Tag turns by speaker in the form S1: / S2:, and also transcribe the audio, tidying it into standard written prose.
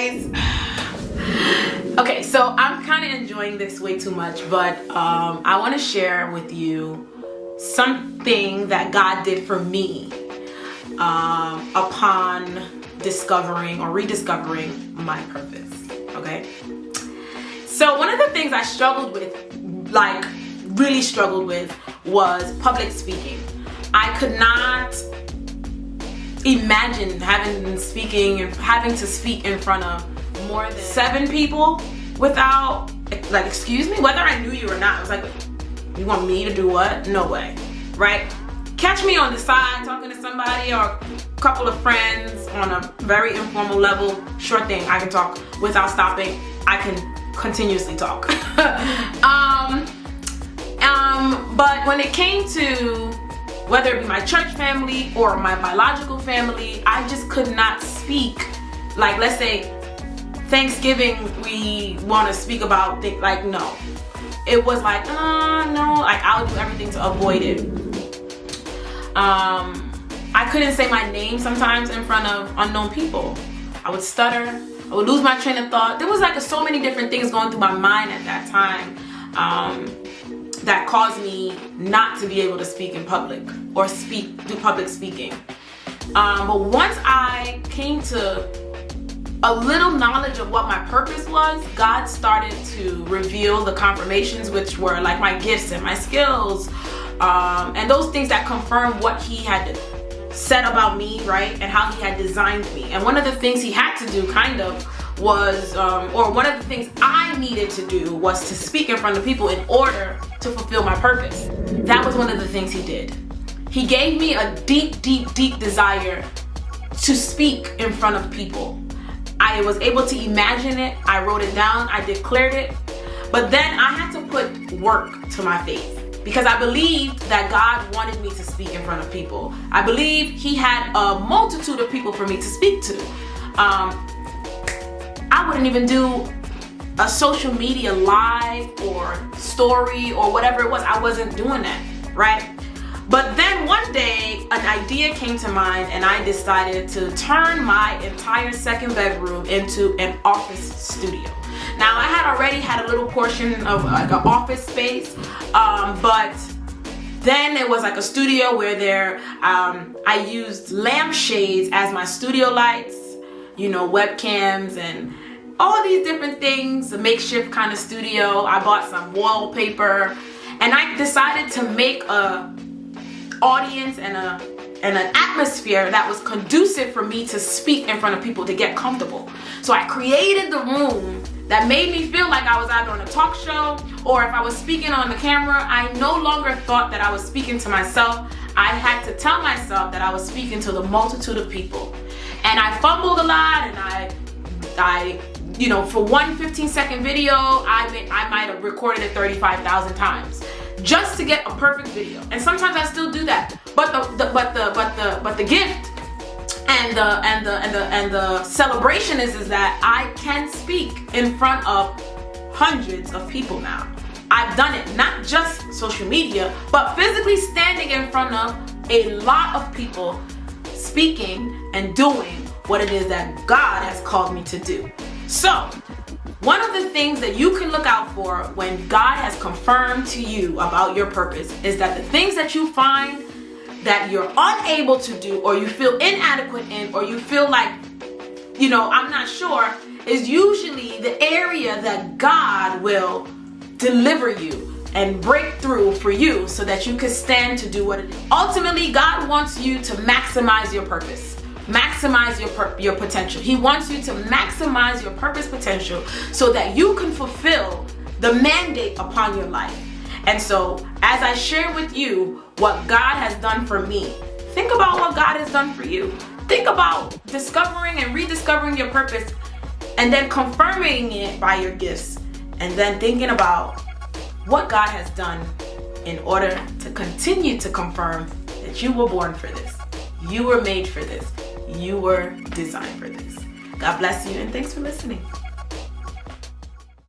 S1: guys. Okay, so I'm kind of enjoying this way too much, but I want to share with you something that God did for me upon discovering or rediscovering my purpose. Okay, so one of the things I struggled with, like really struggled with, was public speaking. I could not imagine having to speak in front of more than 7 people without, like, excuse me, whether I knew you or not. I was like, you want me to do what? No way, right? Catch me on the side talking to somebody or a couple of friends on a very informal level, sure thing, I can talk without stopping. I can continuously talk. But when it came to whether it be my church family or my biological family, I just could not speak. Like, let's say Thanksgiving, we want to speak about things, like, no. It was like, no, like, I'll do everything to avoid it. I couldn't say my name sometimes in front of unknown people. I would stutter. I would lose my train of thought. There was like so many different things going through my mind at that time that caused me not to be able to speak in public or do public speaking. But once I came to a little knowledge of what my purpose was, God started to reveal the confirmations, which were like my gifts and my skills, and those things that confirmed what He had said about me, right, and how He had designed me. And one of the things He had to do was, or one of the things I needed to do was to speak in front of people in order to fulfill my purpose. That was one of the things He did. He gave me a deep, deep, deep desire to speak in front of people. I was able to imagine it, I wrote it down, I declared it, but then I had to put work to my faith because I believed that God wanted me to speak in front of people. I believe He had a multitude of people for me to speak to. I wouldn't even do a social media live or story or whatever it was. I wasn't doing that, right? But then one day, an idea came to mind and I decided to turn my entire second bedroom into an office studio. Now, I had already had a little portion of like an office space, but then it was like a studio where I used lampshades as my studio lights, you know, webcams and all these different things, a makeshift kind of studio. I bought some wallpaper and I decided to make a audience and an atmosphere that was conducive for me to speak in front of people, to get comfortable. So I created the room that made me feel like I was either on a talk show or if I was speaking on the camera, I no longer thought that I was speaking to myself. I had to tell myself that I was speaking to the multitude of people. And I fumbled a lot, and I you know, for one 15-second video, I might have recorded it 35,000 times just to get a perfect video. And sometimes I still do that. But the gift and the celebration is that I can speak in front of hundreds of people now. I've done it, not just social media, but physically standing in front of a lot of people, speaking and doing what it is that God has called me to do. So, one of the things that you can look out for when God has confirmed to you about your purpose is that the things that you find that you're unable to do, or you feel inadequate in, or you feel like, you know, I'm not sure, is usually the area that God will deliver you and break through for you so that you can stand to do what it is. Ultimately, God wants you to maximize your purpose. Maximize your potential. He wants you to maximize your purpose potential so that you can fulfill the mandate upon your life. And so, as I share with you what God has done for me, think about what God has done for you. Think about discovering and rediscovering your purpose and then confirming it by your gifts, and then thinking about what God has done in order to continue to confirm that you were born for this. You were made for this. You were designed for this. God bless you, and thanks for listening.